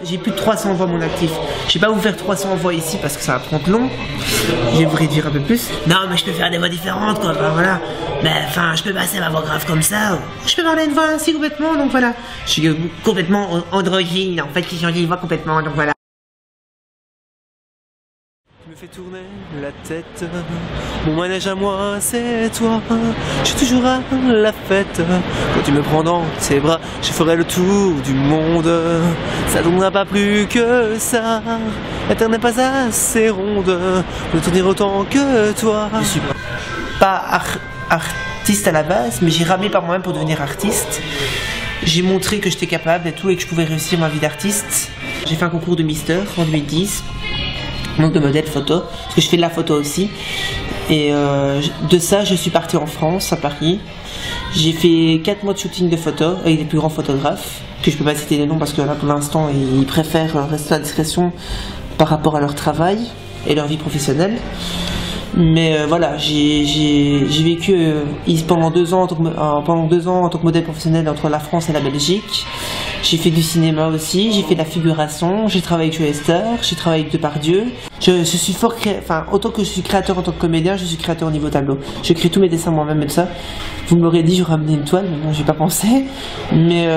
J'ai plus de 300 envois à mon actif. Je vais pas vous faire 300 envois ici parce que ça va prendre long. Je vais vous réduire un peu plus. Non mais je peux faire des voix différentes quoi, enfin voilà. Mais enfin je peux passer ma voix grave comme ça. Je peux parler une voix ainsi complètement, donc voilà. Je suis complètement androgyne en fait, qui change de voix complètement, donc voilà. Tu me fais tourner la tête, mon manège à moi c'est toi. Je suis toujours à la fête, quand tu me prends dans tes bras, je ferai le tour du monde. Ça tournera pas plus que ça, la terre n'est pas assez ronde de tourner autant que toi. Je suis pas artiste à la base, mais j'ai ramé par moi-même pour devenir artiste. J'ai montré que j'étais capable et tout, et que je pouvais réussir ma vie d'artiste. J'ai fait un concours de Mister en 2010. Donc de modèle photo, parce que je fais de la photo aussi. Et de ça, je suis partie en France, à Paris. J'ai fait 4 mois de shooting de photos avec les plus grands photographes, que je peux pas citer les noms parce que là pour l'instant ils préfèrent rester à la discrétion par rapport à leur travail et leur vie professionnelle. Mais voilà, j'ai vécu pendant 2 ans en tant que modèle professionnel entre la France et la Belgique. J'ai fait du cinéma aussi, j'ai fait de la figuration, j'ai travaillé avec Joe Hester, j'ai travaillé avec Depardieu. Je suis fort enfin, autant que je suis créateur en tant que comédien, je suis créateur au niveau tableau. Je crée tous mes dessins moi-même et tout ça. Vous me l'aurez dit, j'aurais amené une toile, mais bon, j'ai pas pensé. Mais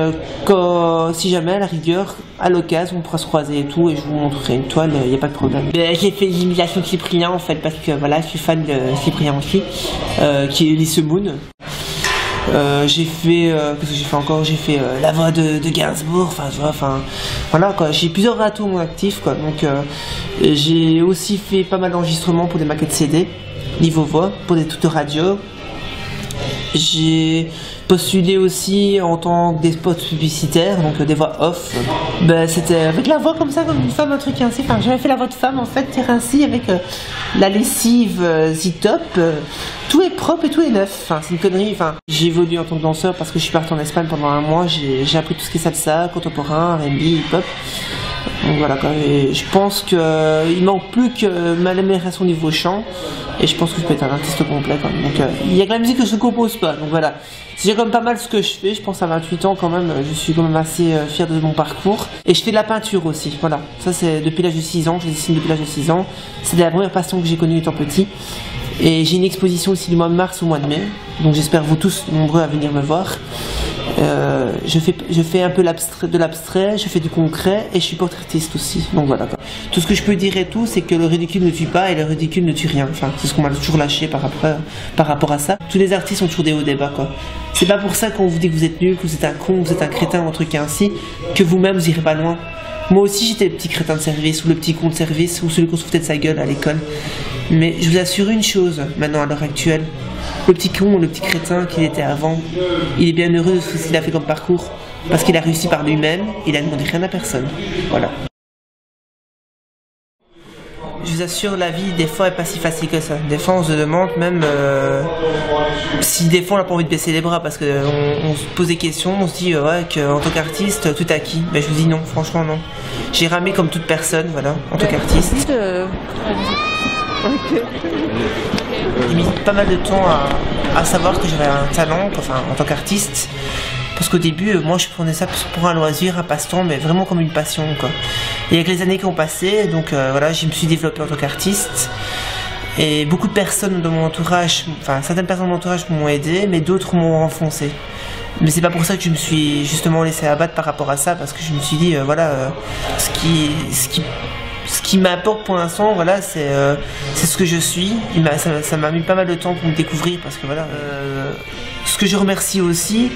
si jamais, à la rigueur, à l'occasion, on pourra se croiser et tout, et je vous montrerai une toile, il n'y a pas de problème. J'ai fait l'imitation de Cyprien en fait, parce que voilà, je suis fan de Cyprien aussi, qui est Elise Moon. J'ai fait, qu'est-ce que j'ai fait encore? J'ai fait la voix de Gainsbourg, enfin tu vois, enfin voilà quoi, j'ai plusieurs atouts à mon actif quoi, donc j'ai aussi fait pas mal d'enregistrements pour des maquettes CD, niveau voix, pour des toutes radio. J'ai postulé aussi en tant que des spots publicitaires, donc des voix off. Ben, c'était avec la voix comme ça, comme une femme, un truc ainsi. Enfin, j'avais fait la voix de femme en fait, ainsi avec la lessive Z-Top. Tout est propre et tout est neuf. Enfin, c'est une connerie. Enfin, j'ai évolué en tant que danseur parce que je suis partie en Espagne pendant 1 mois. J'ai appris tout ce qui est salsa, contemporain, R&B, hip-hop. Donc voilà quoi. Et je pense qu'il manque plus que ma amélioration au niveau chant. Et je pense que je peux être un artiste complet quoi. Donc il y a que la musique que je ne compose pas. Donc voilà. C'est quand même pas mal ce que je fais, je pense à 28 ans quand même, je suis quand même assez fier de mon parcours. Et je fais de la peinture aussi, voilà. Ça c'est depuis l'âge de 6 ans, je dessine depuis l'âge de 6 ans. C'est la première passion que j'ai connue étant petit. Et j'ai une exposition aussi du mois de mars au mois de mai. Donc j'espère vous tous nombreux à venir me voir. Je fais un peu de l'abstrait, je fais du concret et je suis portraitiste aussi. Donc voilà quoi. Tout ce que je peux dire et tout, c'est que le ridicule ne tue pas et le ridicule ne tue rien. Enfin, c'est ce qu'on m'a toujours lâché par rapport à ça. Tous les artistes ont toujours des hauts débats quoi. C'est pas pour ça qu'on vous dit que vous êtes nul, que vous êtes un con, que vous êtes un crétin ou un truc ainsi, que vous-même vous irez pas loin. Moi aussi j'étais le petit crétin de service ou le petit con de service ou celui qu'on se foutait de sa gueule à l'école. Mais je vous assure une chose, maintenant à l'heure actuelle, le petit con ou le petit crétin qu'il était avant, il est bien heureux de ce qu'il a fait comme parcours. Parce qu'il a réussi par lui-même, il a demandé rien à personne. Voilà. Je vous assure, la vie des fois est pas si facile que ça. Des fois on se demande même si des fois on n'a pas envie de baisser les bras parce qu'on se pose des questions, on se dit ouais qu'en tant qu'artiste tout acquis. Mais je vous dis non, franchement non. J'ai ramé comme toute personne, voilà, en tant qu'artiste. J'ai mis pas mal de temps à savoir que j'avais un talent, enfin en tant qu'artiste. Parce qu'au début, moi je prenais ça pour un loisir, un passe-temps, mais vraiment comme une passion quoi. Et avec les années qui ont passé, donc voilà, je me suis développé en tant qu'artiste. Et beaucoup de personnes dans mon entourage, enfin certaines personnes de mon entourage m'ont aidé, mais d'autres m'ont enfoncé. Mais c'est pas pour ça que je me suis justement laissé abattre par rapport à ça, parce que je me suis dit, voilà, ce qui m'apporte pour l'instant, voilà, c'est ce que je suis. Ça m'a mis pas mal de temps pour me découvrir, parce que voilà. Ce que je remercie aussi,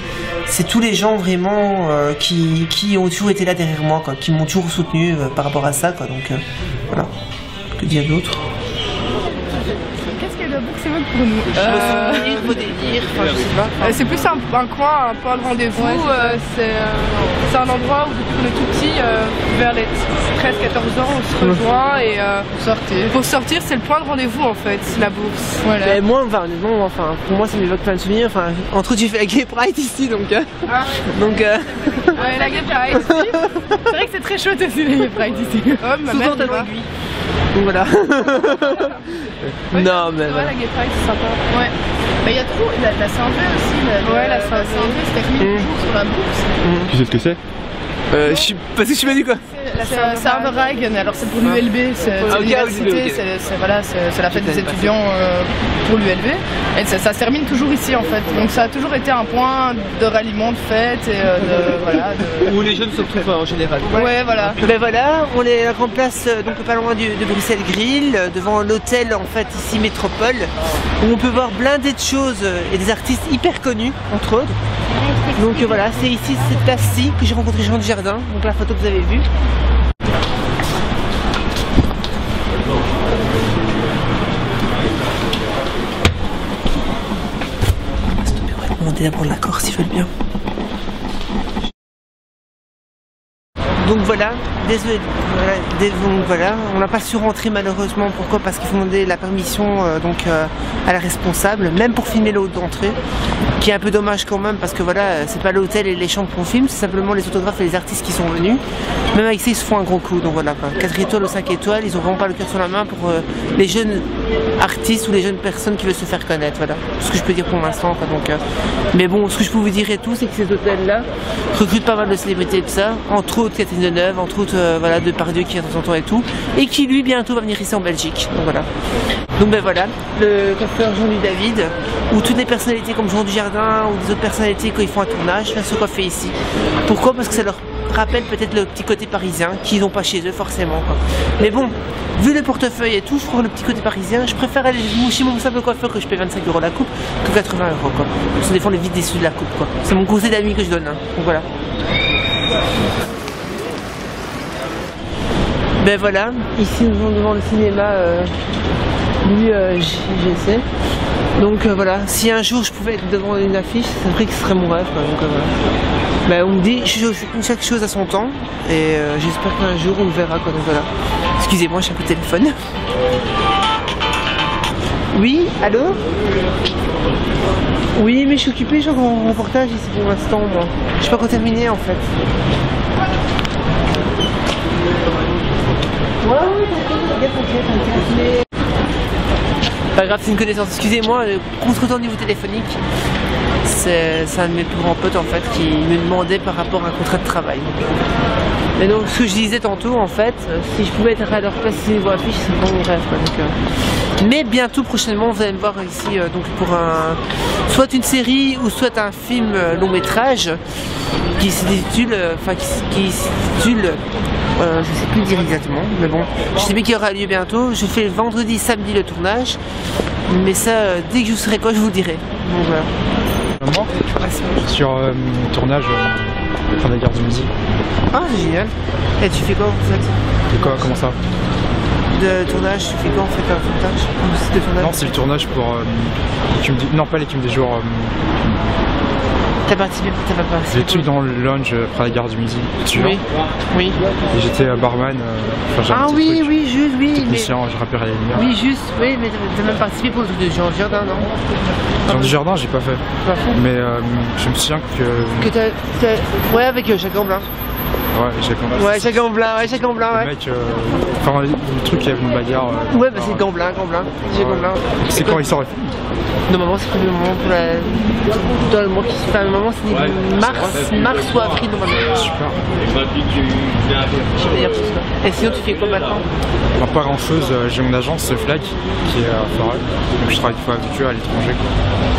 c'est tous les gens vraiment qui ont toujours été là derrière moi, quoi, qui m'ont toujours soutenu par rapport à ça, quoi. Donc voilà. Que dire d'autre? Qu'est-ce que le book pour nous? Vos délires, enfin, je sais pas. C'est plus un coin, un point de rendez-vous. Ouais, c'est un endroit où depuis qu'on est tout petit, vers les 13-14 ans, on se rejoint et pour sortir, c'est le point de rendez-vous en fait, la bourse. Voilà. Mais moi, enfin, pour moi, ça m'évoque plein de souvenirs. Enfin, entre autres, j'ai fait la Gay Pride ici, donc. Ouais, la Gay Pride ici. C'est vrai que c'est très chouette aussi la Gay Pride ici. Oh, ma mère y va. Donc voilà. Ouais, non mais. Ouais, la Gay Pride c'est sympa. Ouais. Mais il y a trop la Saint-André aussi. Ouais, la Saint-André, c'était remis toujours sur la bourse. Tu sais ce que c'est? Parce que je suis pas du quoi. C'est un Verhagen, alors c'est pour l'ULB, c'est l'université, c'est la fête des étudiants pour l'ULB. Et ça se termine toujours ici en fait. Donc ça a toujours été un point de ralliement, de fête et où les jeunes se retrouvent en général. Ouais, voilà. Ben voilà, on est à la grande place, donc pas loin de Bruxelles Grill, devant l'hôtel en fait ici Métropole, où on peut voir blindé de choses et des artistes hyper connus entre autres. Donc voilà, c'est ici cette place-ci que j'ai rencontré Jean Dujardin, donc la photo que vous avez vue. On va demander d'abord l'accord s'ils veulent bien. Donc voilà, désolé, voilà, on n'a pas su rentrer malheureusement. Pourquoi? Parce qu'il faut demander la permission à la responsable, même pour filmer l'hôte d'entrée, qui est un peu dommage quand même parce que voilà, c'est pas l'hôtel et les chambres qu'on filme, c'est simplement les photographes et les artistes qui sont venus. Même avec ça, ils se font un gros coup. Donc voilà, 4 étoiles ou 5 étoiles, ils ont vraiment pas le cœur sur la main pour les jeunes artistes ou les jeunes personnes qui veulent se faire connaître. Voilà, ce que je peux dire pour l'instant. Mais bon, ce que je peux vous dire et tout, c'est que cet hôtel-là recrute pas mal de célébrités et tout ça, entre autres Catherine Deneuve, entre autres Depardieu qui vient de temps en temps et tout, et qui lui bientôt va venir ici en Belgique. Donc voilà. Donc ben voilà, le coiffeur Jean-Louis David, où toutes les personnalités comme Jean Dujardin ou des autres personnalités quand ils font un tournage viennent se coiffer ici. Pourquoi? Parce que ça leur rappelle peut-être le petit côté parisien qu'ils n'ont pas chez eux forcément quoi. Mais bon, vu le portefeuille et tout, je trouve le petit côté parisien, je préfère aller chez mon simple coiffeur que je paye 25 € la coupe que 80 € quoi. Parce que des fois on est vite déçus de la coupe quoi. C'est mon conseil d'amis que je donne, hein. Donc voilà. Ben voilà, ici nous sommes devant le cinéma JGC. Donc voilà, si un jour je pouvais être devant une affiche, c'est vrai que ce serait mon rêve quoi. Donc voilà. Ben, on me dit chaque chose à son temps et j'espère qu'un jour on le verra quoi. Donc voilà. Excusez-moi, j'ai un coup de téléphone. Oui, allô? Oui, mais je suis occupée, je suis en reportage ici pour l'instant moi. Je suis pas encore terminée en fait. Pas grave, c'est une connaissance. Excusez-moi, contre-temps au niveau téléphonique, c'est un de mes plus grands potes en fait qui me demandait par rapport à un contrat de travail. Mais donc ce que je disais tantôt en fait, si je pouvais être à leur place ici niveau affiche, c'est vraiment mon rêve quoi. Donc, mais bientôt prochainement vous allez me voir ici donc pour soit une série ou soit un film long métrage qui s'intitule, je sais plus dire exactement, mais bon, je sais bien qu'il aura lieu bientôt. Je fais vendredi, samedi le tournage, mais ça, dès que je saurai quoi, je vous dirai. Donc voilà. Sur tournage à la gare du Midi. Ah, c'est génial. Et tu fais quoi en fait? De quoi? Comment ça? De tournage, tu fais quoi en fait un tournage? De tournage? Non, c'est le tournage pour non, pas l'équipe des joueurs. T'as participé? T'as pas participé? J'ai tué dans le lounge après la gare du Midi. Oui. Oui. Et j'étais barman. Ah oui, truc. Oui, juste, oui. Technicien, je rappelle les lumières. Oui, juste, oui, mais t'as même participé pour le truc de Jean Dujardin, non? Jean Dujardin, j'ai pas fait. Pas fait. Mais je me souviens que. Ouais, avec Jacques Gamblin. Ouais, Jacques Gamblin. Ouais, Jacques Gamblin, ouais, Jacques Gamblin, ouais. Le mec, enfin, le truc, il y avait une bagarre. Ouais, bah c'est Gamblin. Jacques Gamblin. C'est quand il sort le film? Normalement, c'est prévu le moment pour la. Dans le mois qui se fait, normalement, c'est mars ou avril, normalement. Super. Je veux dire tout ça. Et sinon, tu fais quoi maintenant? Non, pas grand chose. J'ai mon agence Flag qui est à Farel. Donc je travaille des fois avec eux à l'étranger.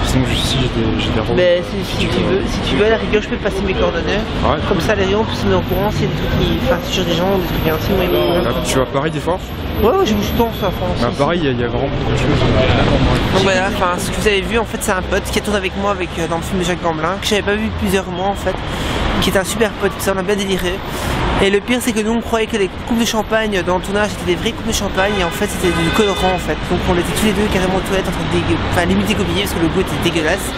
Sinon, ici, j'ai des rôles. Mais si tu veux, à la rigueur, je peux passer mes coordonnées. Ouais. Comme ça, les gens, on peut se mettre au courant s'il y a des trucs qui. Enfin, si sur des gens, des trucs intimes. Tu vas à Paris des fois? Ouais, j'ai beaucoup de temps en France. À Paris, il y a vraiment beaucoup de choses. Donc voilà, enfin, ce que vous avez vu, en fait, c'est un pote qui a tourné avec moi dans le film de Jacques Gamblin, que j'avais pas vu plusieurs mois en fait, qui est un super pote, ça on a bien déliré. Et le pire, c'est que nous on croyait que les coupes de champagne dans le tournage étaient des vraies coupes de champagne, et en fait c'était du colorant en fait. Donc on était tous les deux carrément aux toilettes en train de limite dégobiller parce que le goût était dégueulasse.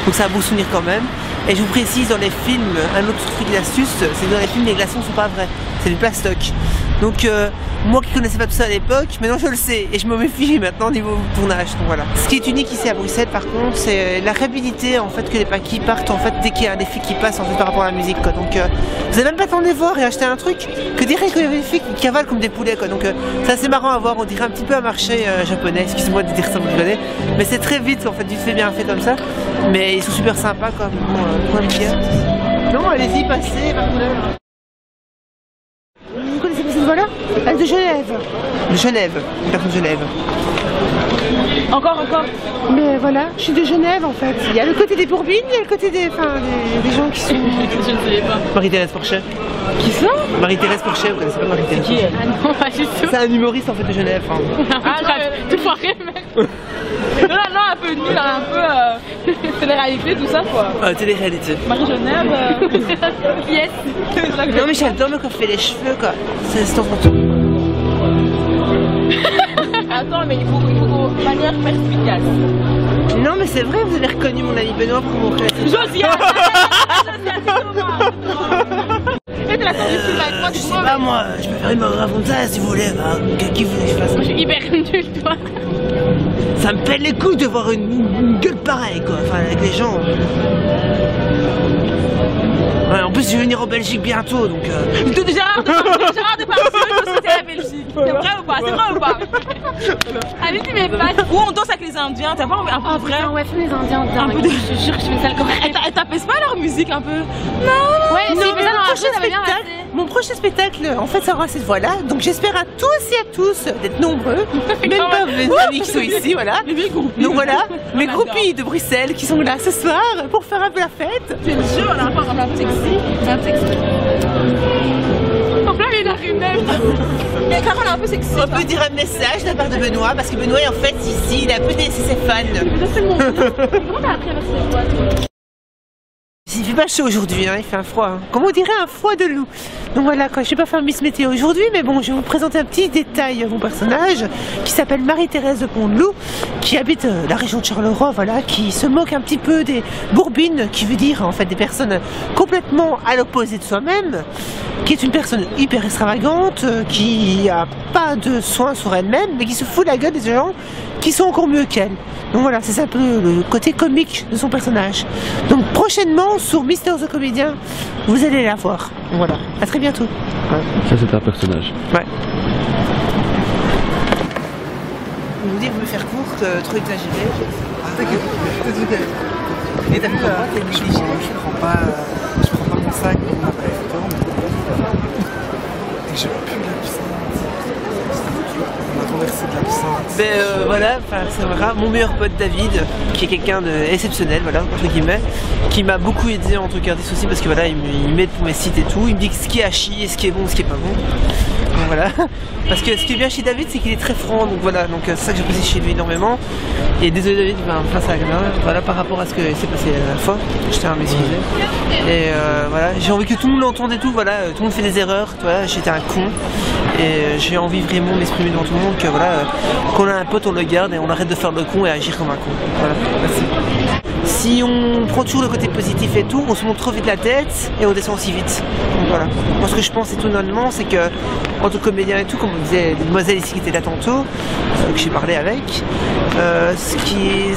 Donc c'est un beau souvenir quand même. Et je vous précise, dans les films, un autre truc d'astuce, c'est que dans les films les glaçons sont pas vrais, c'est du plastoc. Donc moi qui connaissais pas tout ça à l'époque, maintenant je le sais et je me méfie maintenant au niveau tournage. Donc voilà. Ce qui est unique ici à Bruxelles par contre, c'est la rapidité en fait que les paquets partent en fait dès qu'il y a un effet qui passe en fait par rapport à la musique quoi. Donc vous avez même pas le temps de les voir et acheter un truc que direct qu'il y a des filles qui cavalent comme des poulets quoi. Donc c'est assez marrant à voir, on dirait un petit peu un marché japonais, excusez-moi de dire ça vous connaissez, mais c'est très vite en fait, vite fait bien fait comme ça. Mais ils sont super sympas quoi. Non, allez-y, passez, par couleur. De Genève. De Genève, une personne de Genève. Encore. Mais voilà, je suis de Genève en fait. Il y a le côté des Bourbines, il y a le côté des gens qui sont... Je ne savais pas. Marie-Thérèse Porchet. Qui ça? Marie-Thérèse Porchet, vous connaissez pas Marie-Thérèse? Qui? Ah non, pas du tout. C'est un humoriste en fait de Genève. Hein. Ah non, tout foiré, mec. Non, un peu nul, un peu télé-réalité, tout ça quoi. Télé-réalité. Marie-Genève, yes. Non mais j'adore me coiffer les cheveux quoi. C'est ton retour. Attends, mais il faut manière perspicace. Non mais c'est vrai, vous avez reconnu mon ami Benoît pour mon frère. Josiane. Faites la sortie sur avec moi, Je sais pas moi, je peux faire une racontaise si vous voulez. Qui vous que je fasse? Moi je suis hyper nulle toi. Ça me pète les couilles de voir une gueule pareille quoi, enfin avec les gens. Ouais, en plus je vais venir en Belgique bientôt donc Gérard Depardieu, c'était la Belgique. C'est vrai ou pas? Allez, tu m'es pas. Où on danse avec les Indiens, t'as pas un peu vrai? Ouais, fais les Indiens, Un peu de... je te jure que je fais ça le correct. Elle t'appelle pas leur musique un peu? Ouais, si, mais ça dans la ça va bien passer. mon prochain spectacle, en fait, ça aura cette voix-là. Donc j'espère à tous et à tous d'être nombreux. Même pas mes amis qui sont ici, voilà. Donc voilà, mes groupies de Bruxelles qui sont là ce soir pour faire un peu la fête. C'est le jeu, on a un peu sexy. En plein, il arrive même. Mais Carole est un peu sexy. On peut dire un message de la part de Benoît, parce que Benoît en fait ici, il a un peu des ses fans. Comment t'as appris à faire cette voix, toi? Il fait pas chaud aujourd'hui, hein, il fait un froid. Hein. Comment on dirait un froid de loup. Donc voilà, quoi, je vais pas faire Miss Météo aujourd'hui, mais bon, je vais vous présenter un petit détail à mon personnage qui s'appelle Marie-Thérèse de Pont-de-Loup, qui habite la région de Charleroi, voilà, qui se moque un petit peu des Bourbines, qui veut dire en fait des personnes complètement à l'opposé de soi-même, qui est une personne hyper extravagante, qui a pas de soins sur elle-même, mais qui se fout de la gueule des gens qui sont encore mieux qu'elle. Donc voilà, c'est un peu le côté comique de son personnage. Donc prochainement sur Mister the Comédien, vous allez la voir. Voilà, à très bientôt. Ouais. Ça c'est un personnage. Ouais. Vous dites, vous me faire court, trop exagéré. Et t'as fait quoi? T'es négligé? Je prends pas mon sac pour ma photo. Et j'ai plus de l'absinthe. On a conversé de l'absinthe. Ben voilà, c'est vrai, mon meilleur pote David, qui est quelqu'un d'exceptionnel, voilà, entre guillemets, qui m'a beaucoup aidé en tant qu'artiste aussi, parce que voilà, il m'aide pour mes sites et tout, il me dit ce qui est à chier, ce qui est bon, ce qui est pas bon. Donc voilà, parce que ce qui est bien chez David, c'est qu'il est très franc, donc voilà, donc c'est ça que j'apprécie chez lui énormément. Et désolé David, face à la caméra, voilà, par rapport à ce que s'est passé la dernière fois, je tiens à m'excuser. Et voilà, j'ai envie que tout le monde l'entende et tout, voilà, tout le monde fait des erreurs, voilà, j'étais un con. Et j'ai envie vraiment de m'exprimer devant tout le monde que voilà, qu'on a un pote, on le garde et on arrête de faire le con et agir comme un con. Voilà, merci. Si on prend toujours le côté positif et tout, on se monte trop vite la tête et on descend aussi vite. Donc voilà. Moi ce que je pense étonnamment, c'est que en tant que comédien et tout, comme disait Demoiselle ici qui était là tantôt, que j'ai parlé avec, ce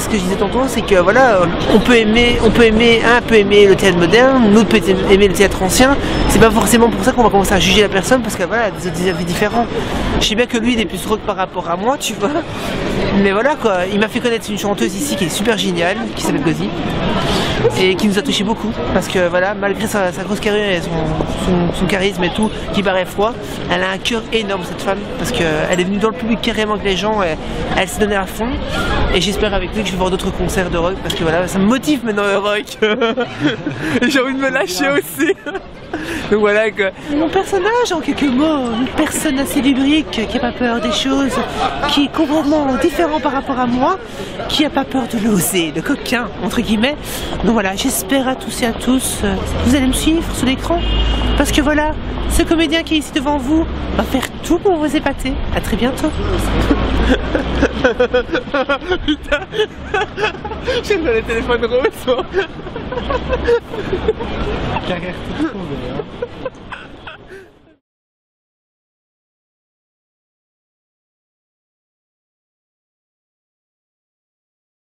que je disais tantôt, c'est que voilà, un peut aimer le théâtre moderne, l'autre peut aimer le théâtre ancien. C'est pas forcément pour ça qu'on va commencer à juger la personne, parce que voilà, des avis différents. Je sais bien que lui il est plus rock par rapport à moi, tu vois. Mais voilà quoi, il m'a fait connaître une chanteuse ici qui est super géniale, qui s'appelle Gozi, et qui nous a touché beaucoup, parce que voilà, malgré sa grosse carrière et son charisme et tout, qui paraît froid, elle a un cœur énorme cette femme, parce qu'elle est venue dans le public carrément avec les gens, et elle s'est donnée à fond, et j'espère avec lui que je vais voir d'autres concerts de rock, parce que voilà, ça me motive maintenant le rock, et j'ai envie de me lâcher aussi. Donc voilà quoi. Mon personnage, en quelques mots, une personne assez lubrique, qui n'a pas peur des choses, qui est complètement différent par rapport à moi, qui n'a pas peur de l'oser, le coquin, entre guillemets. Donc voilà, j'espère à tous et à tous, vous allez me suivre sur l'écran, parce que voilà, ce comédien qui est ici devant vous va faire tout pour vous épater. À très bientôt. Putain, j'ai dans les téléphones roses. Carrière tout le monde, hein.